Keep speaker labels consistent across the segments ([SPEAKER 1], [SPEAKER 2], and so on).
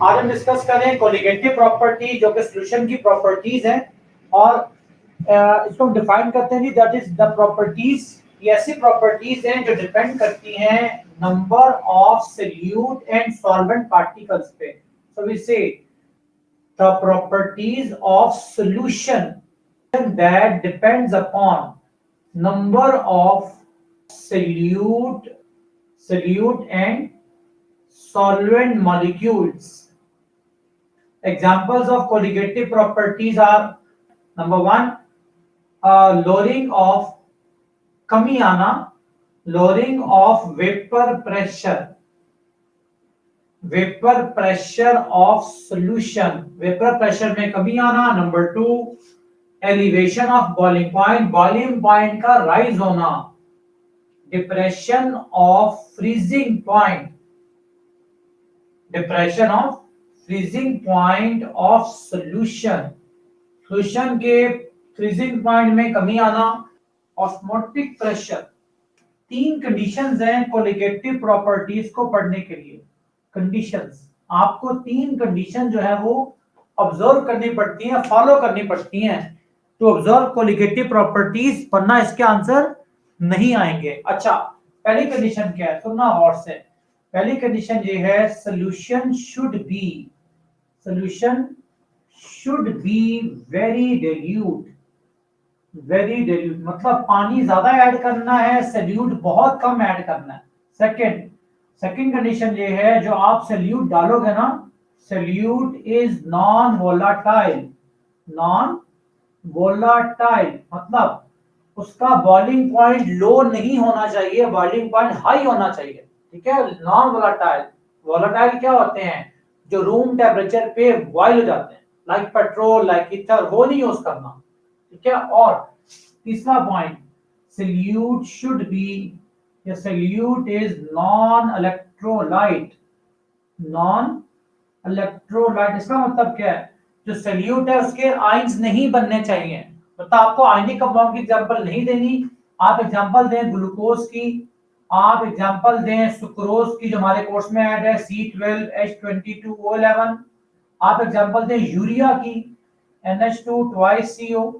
[SPEAKER 1] आज हम डिस्कस करें कोलिगेटिव प्रॉपर्टी जो कि सॉल्यूशन की प्रॉपर्टीज हैं और इसको हम डिफाइन करते हैं जी दैट इज द प्रॉपर्टीज। ये ऐसी प्रॉपर्टीज हैं जो डिपेंड करती हैं number of solute and solvent particles पे। सो वी से the properties of solution that depends upon number of solute and solvent molecules. Examples of colligative properties are number one, lowering of कमी आना, lowering of vapor pressure of solution, vapor pressure में कमी आना। Number two, elevation of boiling point का rise होना, depression of freezing point of solution के freezing point में कमी आना, ऑस्मोटिक प्रेशर। तीन कंडीशंस हैं कोलिगेटिव प्रॉपर्टीज को पढ़ने के लिए। कंडीशंस, आपको तीन कंडीशन जो है वो ऑब्जर्व करनी पड़ती हैं, फॉलो करनी पड़ती हैं टू ऑब्जर्व कोलिगेटिव प्रॉपर्टीज, वरना इसके आंसर नहीं आएंगे। अच्छा, पहली कंडीशन क्या है, सुनना गौर से। पहली कंडीशन ये है, solution should be very dilute, मतलब पानी ज्यादा ऐड करना है, सॉल्यूट बहुत कम ऐड करना है। सेकंड कंडीशन ये है, जो आप सॉल्यूट डालोगे ना, सॉल्यूट इज नॉन वोलाटाइल, मतलब उसका बॉइलिंग पॉइंट लो नहीं होना चाहिए, बॉइलिंग पॉइंट हाई होना चाहिए। ठीक है, नॉन वोलाटाइल क्या होते हैं, जो रूम टेम्परेचर पे बॉइल हो जाते हैं, लाइक पेट्रोल, लाइक ईथर, वो नहीं यूज करना। ठीक है, और तीसरा point, solute is non electrolyte. इसका मतलब क्या है, जो सॉल्यूट है उसके आयंस नहीं बनने चाहिए। मतलब आपको आयनिक कंपाउंड की एग्जांपल नहीं देनी, आप एग्जांपल दें ग्लूकोज की, आप एग्जांपल दें सुक्रोज की जो हमारे कोर्स में ऐड है C12H22O11, आप एग्जांपल दें यूरिया की NH2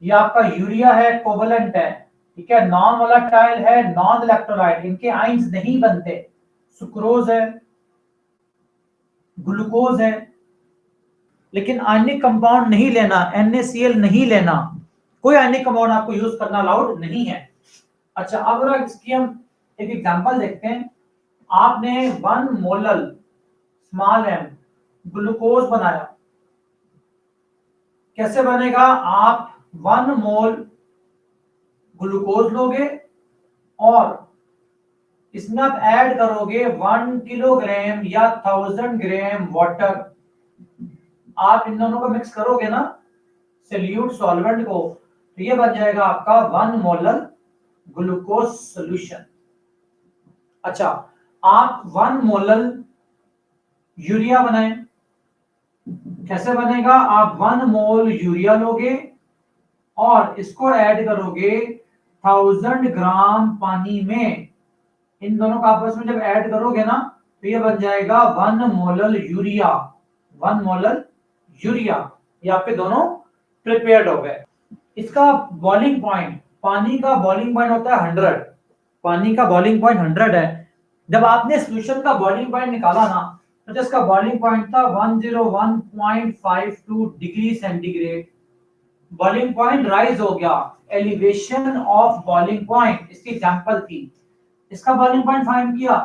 [SPEAKER 1] ये आपका यूरिया है, कोवलेंट है। ठीक है, नॉन वोलेटाइल है, नॉन इलेक्ट्रोलाइट, इनके आयंस नहीं बनते। सुक्रोज है, ग्लूकोज है, लेकिन आयनिक कंपाउंड नहीं लेना, NaCl नहीं लेना, कोई आयनिक कंपाउंड आपको यूज करना अलाउड नहीं है। अच्छा, अब इसकी हम एक एग्जांपल देखते हैं। आपने 1 मोलल स्मॉल m ग्लूकोज बनाया, कैसे बनेगा, आप 1 मोल ग्लूकोज लोगे और इसमें आप ऐड करोगे 1 किलोग्राम या 1000 ग्राम वाटर। आप इन दोनों को मिक्स करोगे ना, सॉल्यूट सॉल्वेंट को, तो ये बन जाएगा आपका 1 मोलर ग्लूकोज सॉल्यूशन। अच्छा, आप 1 मोलर यूरिया बनाएं, कैसे बनेगा, आप 1 मोल यूरिया लोगे और इसको ऐड करोगे 1000 ग्राम पानी में। इन दोनों का आपस में जब ऐड करोगे ना, तो ये बन जाएगा 1 मोलर यूरिया। ये आपके दोनों प्रिपेयर्ड हो गए। इसका बॉइलिंग पॉइंट, पानी का बॉइलिंग पॉइंट होता है 100, पानी का बॉइलिंग पॉइंट 100 है। जब आपने सॉल्यूशन का बॉइलिंग पॉइंट निकाला ना, तो जिसका बॉइलिंग पॉइंट था 101.52 degree centigrade, boiling point rise हो गया, एलिवेशन ऑफ बॉइलिंग पॉइंट इसकी एग्जांपल थी। इसका बॉइलिंग पॉइंट फाइंड किया,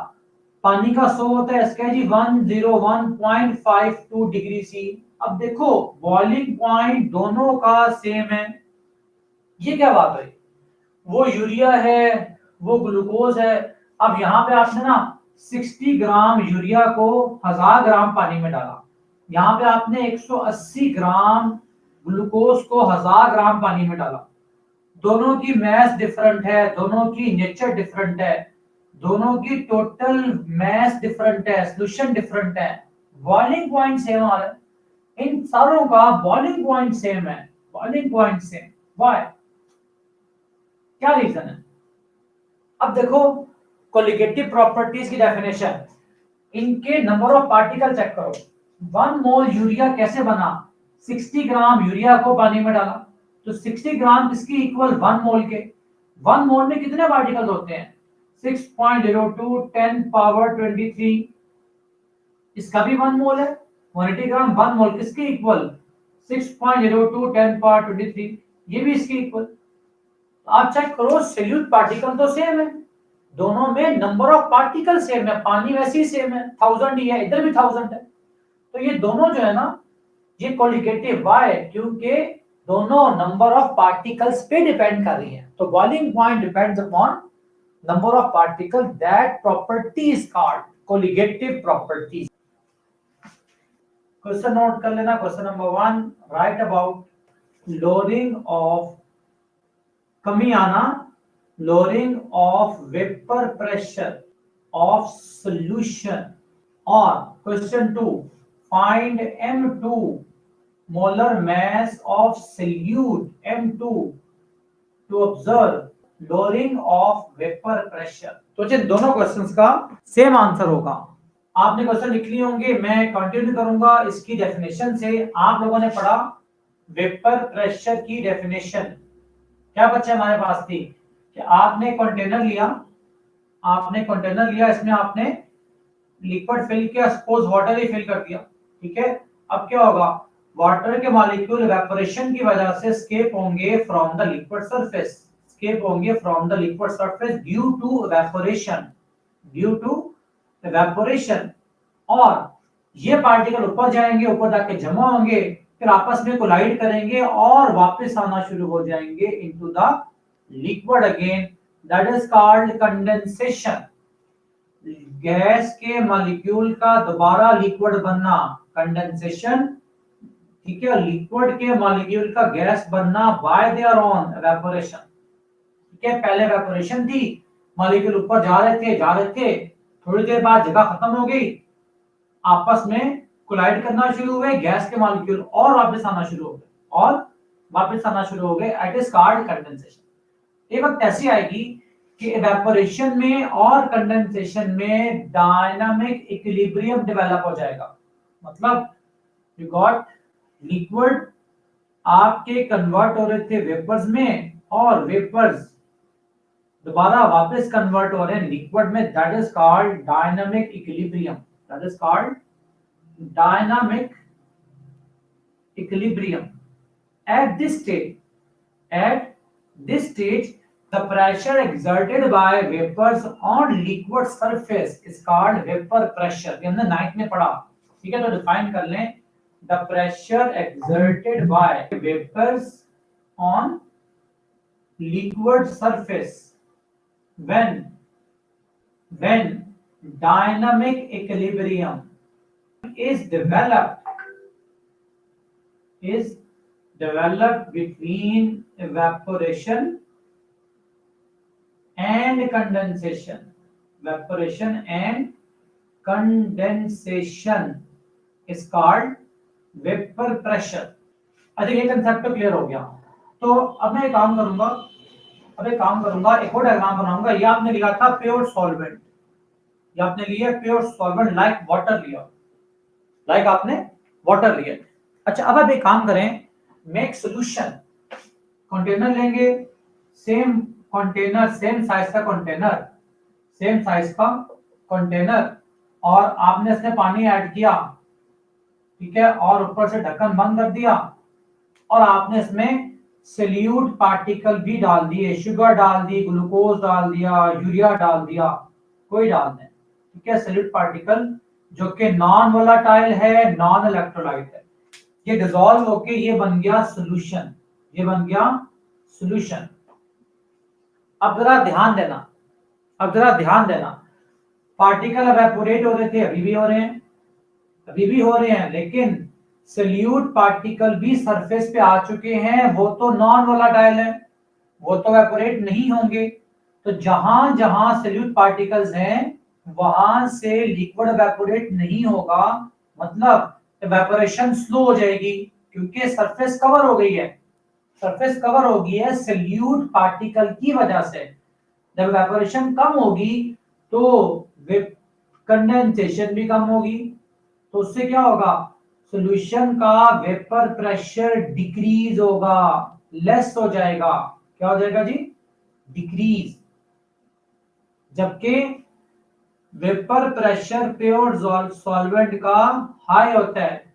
[SPEAKER 1] पानी का 100 होता है, इसका जी 101.52 डिग्री सी। अब देखो बॉइलिंग पॉइंट दोनों का सेम है, ये क्या बात है, वो यूरिया है, वो ग्लूकोज है। अब यहाँ पे आपने ना 60 ग्राम यूरिया को 1000 ग्राम पानी में डाला, यहाँ पे आपने 180 ग्राम ग्लूकोज को 1000 ग्राम पानी में डाला। दोनों की मैस डिफरेंट है, दोनों की नेचर डिफरेंट है, दोनों की टोटल मैस डिफरेंट है, सॉल्यूशन डिफरेंट है, बॉइलिंग पॉइंट सेम आ रहा है, इन सारों का बॉइलिंग पॉइंट सेम है, व्हाई, क्या रीजन है। अब देखो कोलिगेटिव प्रॉपर्टीज की डेफिनेशन, इनके नंबर ऑफ पार्टिकल चेक करो। 1 मोल यूरिया कैसे बना, 60 ग्राम यूरिया को पानी में डाला, तो 60 ग्राम किसकी इक्वल 1 मोल के। 1 मोल में कितने पार्टिकल होते हैं, 6.02 10 पावर 23, इसका भी 1 मोल है। 180 ग्राम 1 मोल किसके इक्वल, 6.02 10 पावर 23, ये भी इसके इक्वल। आप चेक करो सॉल्यूट पार्टिकल तो सेम है, दोनों में नंबर ऑफ पार्टिकल सेम है, पानी वैसे ही सेम है, 1000 ही है, इधर भी 1000 है, तो ये दोनों जो है ना ये कोलिगेटिव। वाई, क्योंकि दोनों नंबर ऑफ पार्टिकल्स पे डिपेंड कर रही हैं। तो boiling point depends upon number of particle, that property is called colligative property. Question note कर लेना। Question number 1, right about lowering of, कमी आना, lowering of vapor pressure of solution। और question 2, find M2 molar mass of solute M2 to observe lowering of vapor pressure। तो जिन दोनों questions का same answer होगा। आपने क्वेश्चन लिख लिए होंगे, मैं कंटिन्यू करूंगा इसकी डेफिनेशन से। आप लोगों ने पढ़ा वेपर प्रेशर की डेफिनेशन, क्या बच्चे हमारे पास थी कि आपने कंटेनर लिया, इसमें आपने लिक्विड फिल किया, सपोज वाटर ही फिल कर दिया, ठीक है। अब क्या होगा, वाटर के मॉलिक्यूल इवेपोरेशन की वजह से एस्केप होंगे from the liquid surface, due to evaporation, और ये पार्टिकल ऊपर जाएंगे, ऊपर जाके जमा होंगे, फिर आपस में कोलाइड करेंगे और वापस आना शुरू हो जाएंगे into the liquid again, that is called condensation. Gas के मॉलिक्यूल का दोबारा लिक्विड बनना, कंडेंसेशन, ठीक है। लिक्विड के मॉलिक्यूल का गैस बनना बाय देयर ओन इवेपोरेशन, ठीक है। पहले इवेपोरेशन थी, मॉलिक्यूल ऊपर जा रहे थे, थोड़ी देर बाद जगह खत्म हो गई, आपस में कोलाइड करना शुरू हुए गैस के मॉलिक्यूल, और वापस आना शुरू हो गए, इट इज कॉल्ड कंडेंसेशन। एक वक्त ऐसी आएगी कि इवेपोरेशन में और कंडेंसेशन में डायनामिक इक्विलिब्रियम डेवलप हो जाएगा। मतलब यू गॉट लिक्विड आपके कन्वर्ट हो रहे थे वेपर्स में, और वेपर्स दोबारा वापस कन्वर्ट हो रहे हैं लिक्विड में, that is called dynamic equilibrium, at this stage the pressure exerted by vapors on liquid surface is called vapor pressure। ये हमने 9th में पढ़ा, ठीक है। तो डिफाइन कर लें, the pressure exerted by vapors on liquid surface when dynamic equilibrium is developed between evaporation and condensation is called vapor pressure। I think ये कंसेप्ट तो क्लियर हो गया। तो अब मैं एक काम करूंगा, एक और डायग्राम बनाऊंगा। ये आपने लिया था प्योर सॉल्वेंट, ये आपने लिया प्योर सॉल्वेंट लाइक वाटर लिया, आपने वाटर लिया। अच्छा, अब आप एक काम करें, मेक सॉल्यूशन, कंटेनर लेंगे, सेम कंटेनर, सेम साइज का कंटेनर, और आपने इसमें पानी ऐड किया, ठीक है, और ऊपर से ढक्कन बंद कर दिया, और आपने इसमें सॉल्यूट पार्टिकल भी डाल दिए, शुगर डाल दी, ग्लूकोज डाल दिया, यूरिया डाल दिया, कोई डाल दें, ठीक है। सॉल्यूट पार्टिकल जो कि नॉन वोलेटाइल है, नॉन इलेक्ट्रोलाइट है, ये डिसॉल्व होके ये बन गया सॉल्यूशन, अब जरा ध्यान देना, पार्टिकल इवेपोरेट हो रहे थे, अभी भी हो रहे हैं, लेकिन सॉल्यूट पार्टिकल भी सरफेस पे आ चुके हैं। वो तो नॉन वोलेटाइल है, वो तो इवेपोरेट नहीं होंगे। तो जहां जहां सॉल्यूट पार्टिकल्स हैं वहां से लिक्विड इवेपोरेट नहीं होगा, मतलब इवेपोरेशन स्लो हो जाएगी, क्योंकि सरफेस कवर हो गई है सॉल्यूट पार्टिकल की वजह से। जब इवेपोरेशन कम होगी तो कंडेंसेशन भी कम होगी, तो उससे क्या होगा, सॉल्यूशन का वेपर प्रेशर डिक्रीज होगा, लेस हो जाएगा। क्या हो जाएगा जी, डिक्रीज। जबकि वेपर प्रेशर प्योर सॉल्वेंट का हाई होता है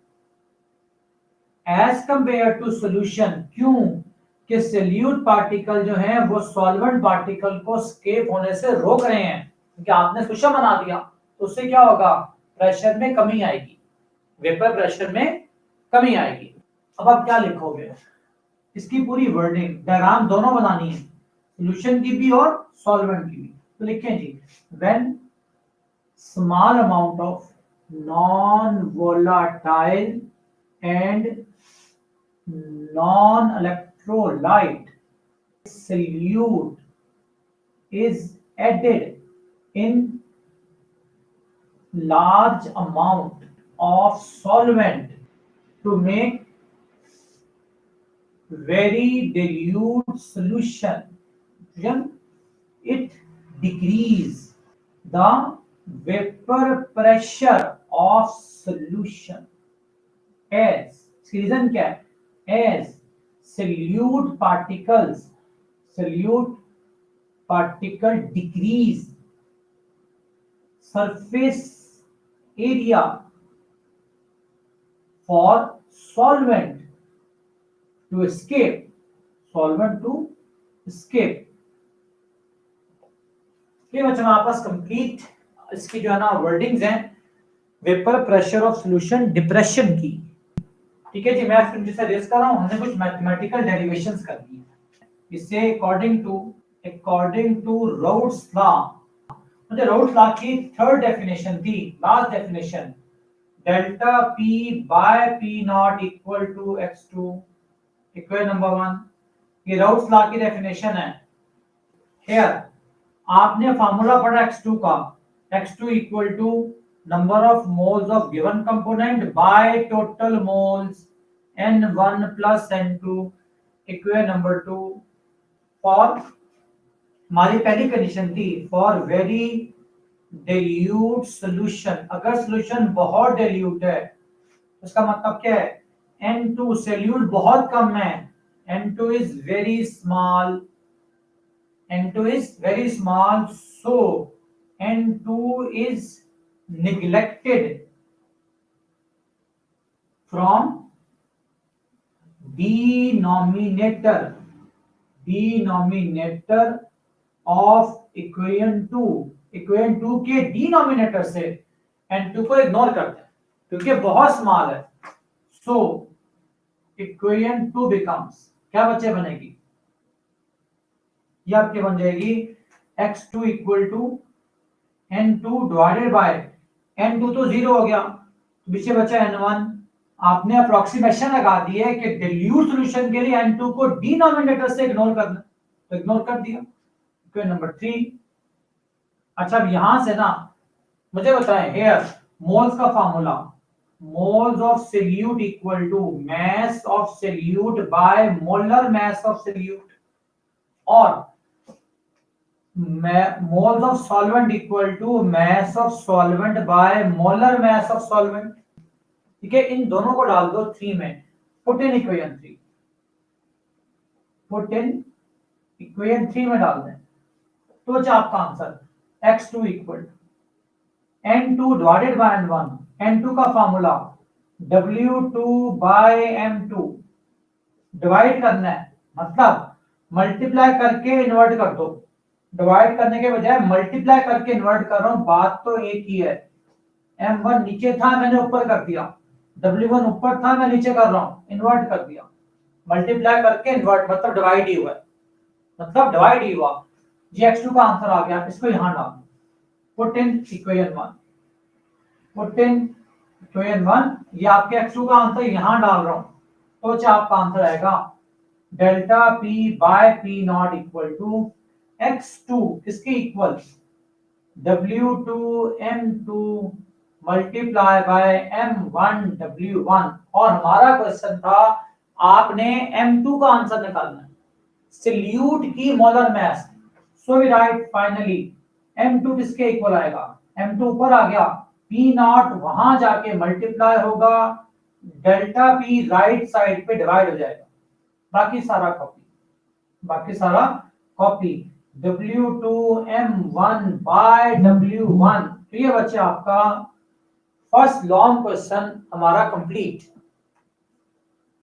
[SPEAKER 1] एज कंपेयर टू सॉल्यूशन। क्यों कि सॉल्यूट पार्टिकल जो है वो सॉल्वेंट पार्टिकल को स्केप होने से रोक रहे हैं, क्योंकि आपने सॉल्यूशन बना दिया, तो उससे क्या होगा, प्रेशर में कमी आएगी, वेपर प्रेशर में कमी आएगी। अब आप क्या लिखोगे, इसकी पूरी वर्डिंग डायग्राम दोनों बनानी है, सॉल्यूशन की भी और सॉल्वेंट की भी। तो लिखें जी, when small amount of non volatile and non-electrolyte solute is added in large amount of solvent to make very dilute solution, it decrease the vapor pressure of solution as, reason क्या है, as solute particle decrease surface area for solvent to escape, ये बच्चों आपस complete इसकी जो है ना wordings हैं vapour pressure of solution depression की। ठीक है जी, मैं फिर सजेस्ट कर रहा हूं, हमने कुछ मैथमेटिकल डेरिवेशंस करनी है इससे अकॉर्डिंग टू राउट्स लॉ। मुझे राउट्स लॉ की थर्ड डेफिनेशन थी, last definition, delta P by P not equal to x2, equation number 1। ये राउट्स लॉ की डेफिनेशन है। हियर आपने फार्मूला पढ़ा x2 का, x2 equal to number of moles of given component by total moles n1 plus n2, equation number 2 for, हमारी पहली condition थी for very dilute solution, अगर सॉल्यूशन बहुत dilute है उसका मतलब क्या है, n2 solute बहुत कम है, n2 is very small, so n2 is neglected from denominator of equation 2 के डिनोमिनेटर से n2 को इग्नोर करते हैं क्योंकि बहुत स्मॉल है। सो इक्वेशन 2 बिकम्स, क्या बच्चे बनेगी, ये आपके बन जाएगी x2 equal to n2 divided by n2 तो 0 हो गया, तो पीछे बचा n1। आपने अप्रोक्सीमेशन लगा दी है कि डिल्यूट सॉल्यूशन के लिए n2 को डिनोमिनेटर से इग्नोर करना, तो इग्नोर कर दिया। Equation number 3। अच्छा अब यहां से ना मुझे बताएं, हियर मोल्स का formula, moles of solute equal to mass of solute by molar mass of solute, और moles of solvent equal to mass of solvent by molar mass of solvent। ठीक है, इन दोनों को डाल दो 3 में, पुट इन इक्वेशन 3 में डाल दें, तो बचा आपका answer x2 equal n2 divided by n1। n2 का formula w2 bye m2, divide करना है मतलब मल्टीप्लाई करके इन्वर्ट कर दो, डिवाइड करने के बजाय मल्टीप्लाई करके इन्वर्ट कर रहा हूं, बात तो एक ही है। m1 नीचे था मैंने ऊपर कर दिया, w1 ऊपर था मैं नीचे कर रहा हूं, इन्वर्ट कर दिया, मल्टीप्लाई करके इन्वर्ट मतलब डिवाइड ही हुआ, जी x2 का आंसर आ गया। इसको यहां डाल दो, पुट इन इक्वेशन 1, ये आपके x2 का आंसर यहां डाल रहा हूं, तो क्या आपका आंसर आएगा delta p by p not equal to x2 किसके equal, w2 m2 multiply by m1 w1। और हमारा क्वेश्चन था आपने m2 का आंसर निकालना है, सॉल्यूट की molar mass, so we write finally m2 किसके इक्वल आएगा, M2 ऊपर आ गया, P0 वहां जाके मल्टीप्लाई होगा, डेल्टा P राइट साइड पे डिवाइड हो जाएगा, बाकी सारा कॉपी W2M1 बाय W1। तो ये बच्चे आपका फर्स्ट लॉन्ग क्वेश्चन हमारा कंप्लीट।